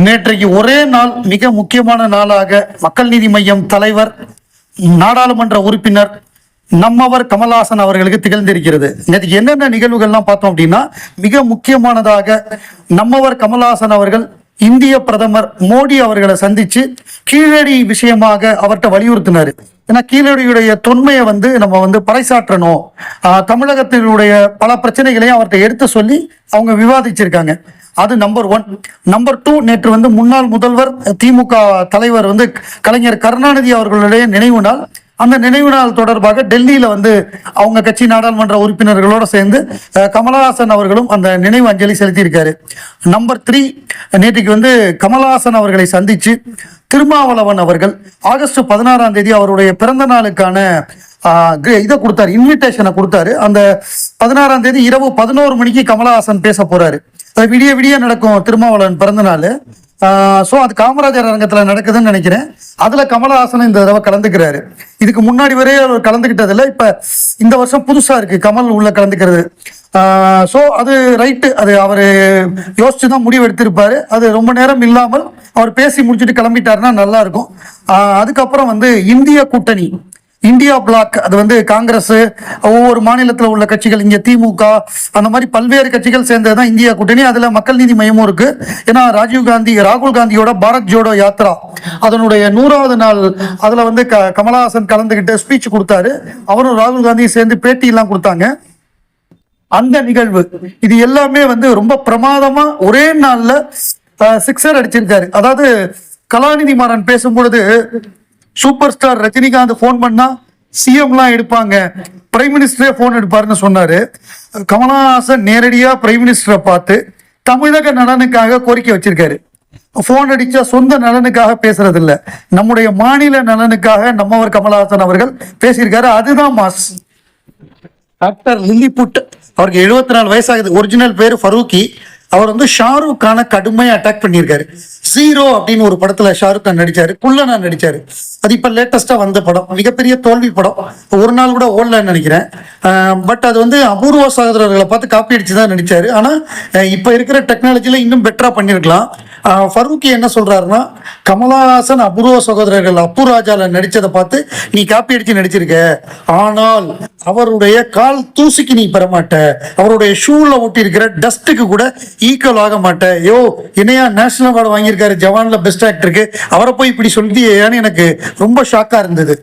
நேற்றைக்கு ஒரே நாள் மிக முக்கியமான நாளாக மக்கள் நீதி மய்யம் தலைவர், நாடாளுமன்ற உறுப்பினர் நம்மவர் கமல்ஹாசன் அவர்களுக்கு திகழ்ந்திருக்கிறது. நேற்றுக்கு என்னென்ன நிகழ்வுகள்லாம் பார்த்தோம் அப்படின்னா, மிக முக்கியமானதாக நம்மவர் கமல்ஹாசன் அவர்கள் இந்திய பிரதமர் மோடி அவர்களை சந்திச்சு கீழடி விஷயமாக அவர்கிட்ட வலியுறுத்தினாரு. ஏன்னா கீழடியுடைய தொன்மையை நம்ம பறைசாற்றணும், தமிழகத்தினுடைய பல பிரச்சனைகளையும் அவர்கிட்ட எடுத்து சொல்லி அவங்க விவாதிச்சிருக்காங்க. அது நம்பர் 1. நம்பர் 2, நேற்று முன்னாள் முதல்வர் திமுக தலைவர் கலைஞர் கருணாநிதி அவர்களுடைய நினைவு நாள். அந்த நினைவு நாள் தொடர்பாக டெல்லியில அவங்க கட்சி நாடாளுமன்ற உறுப்பினர்களோட சேர்ந்து கமல்ஹாசன் அவர்களும் அந்த நினைவு அஞ்சலி செலுத்தியிருக்காரு. நம்பர் 3, நேற்றுக்கு கமல்ஹாசன் அவர்களை சந்திச்சு திருமாவளவன் அவர்கள் ஆகஸ்ட் 16ஆம் தேதி அவருடைய பிறந்த நாளுக்கான இதை கொடுத்தாரு, இன்விடேஷனை கொடுத்தாரு. அந்த 16ஆம் தேதி இரவு 11 மணிக்கு கமல்ஹாசன் பேச போறாரு. விடிய விடிய நடக்கும் திருமாவளவன் பிறந்த நாள். ஸோ அது காமராஜர் அரங்கத்தில் நடக்குதுன்னு நினைக்கிறேன். அதில் கமல்ஹாசன் இந்த தடவை கலந்துக்கிறாரு. இதுக்கு முன்னாடி வரையே அவர் கலந்துக்கிட்டதில்லை. இப்போ இந்த வருஷம் புதுசாக இருக்குது கமல் உள்ள கலந்துக்கிறது. ஸோ அது ரைட்டு, அது அவர் யோசிச்சு தான் முடிவு எடுத்திருப்பாரு. அது ரொம்ப நேரம் இல்லாமல் அவர் பேசி முடிச்சுட்டு கிளம்பிட்டாருன்னா நல்லா இருக்கும். அதுக்கப்புறம் இந்திய கூட்டணி, இந்தியா பிளாக், அது காங்கிரஸ், ஒவ்வொரு மாநிலத்தில் உள்ள கட்சிகள், இங்கே திமுக, அந்த மாதிரி பல்வேறு கட்சிகள் சேர்ந்ததுதான் இந்தியா கூட்டணி. அதுல மக்கள் நீதி மையமும் இருக்கு. ஏன்னா ராகுல் காந்தியோட பாரத் ஜோடோ யாத்ரா அதனுடைய 100வது நாள் அதுல கமல்ஹாசன் கலந்துகிட்டு ஸ்பீச் கொடுத்தாரு. அவரும் ராகுல் காந்தியும் சேர்ந்து பேட்டி எல்லாம் கொடுத்தாங்க. அந்த நிகழ்வு இது எல்லாமே ரொம்ப பிரமாதமா ஒரே நாள்ல சிக்ஸர் அடிச்சிருக்காரு. அதாவது கலாநிதி மாறன் பேசும்பொழுது, சூப்பர் ஸ்டார் ரஜினிகாந்த் போன் பண்ணா சிஎம்லாம் எடுப்பாங்க, பிரைம் மினிஸ்டரே போன் எடுப்பாருன்னு சொன்னாரு. கமல்ஹாசன் நேரடியா பிரைம் மினிஸ்டரை பார்த்து தமிழக நலனுக்காக கோரிக்கை வச்சிருக்காரு. போன் அடிச்சா சொந்த நலனுக்காக பேசுறது இல்ல, நம்முடைய மாநில நலனுக்காக நம்மவர் கமல்ஹாசன் அவர்கள் பேசியிருக்காரு. அதுதான் மாஸ். டாக்டர் லில்லிபுட், அவருக்கு 74 வயசாகுது. ஒரிஜினல் பேரு ஃபரூக்கி. அவர் ஷாருக் கானை கடுமையா அட்டாக் பண்ணியிருக்காரு. ஜீரோ அப்படின்னு ஒரு படத்துல ஷாருக் கான் நடிச்சாரு, குள்ளனா நடிச்சாரு. அது இப்ப லேட்டஸ்டா வந்த படம், மிகப்பெரிய தோல்வி படம். ஒரு நாள் கூட ஓடலன்னு நினைக்கிறேன். பட் அது அபூர்வ சகோதரர்களை பார்த்து காப்பி அடிச்சுதான் நடிச்சாரு. ஆனா இப்ப இருக்கிற டெக்னாலஜில இன்னும் பெட்டரா பண்ணிருக்கலாம். ஃபரூக்கி என்ன சொல்றாருன்னா, கமல்ஹாசன் அபூர்வ சகோதரர்கள் அப்பு ராஜால நடிச்சதை பார்த்து நீ காப்பி அடிச்சு நடிச்சிருக்க, ஆனால் அவருடைய கால் தூசிக்கு நீ பெற மாட்ட, அவருடைய ஷூல ஒட்டி இருக்கிற டஸ்ட்டுக்கு கூட ஈக்குவல் ஆக மாட்ட. இணையா நேஷனல் அவார்டு வாங்கியிருக்காரு ஜவான்ல பெஸ்ட் ஆக்டருக்கு, அவரை போய் இப்படி சொல்லியேன்னு எனக்கு ரொம்ப ஷாக்கா இருந்தது.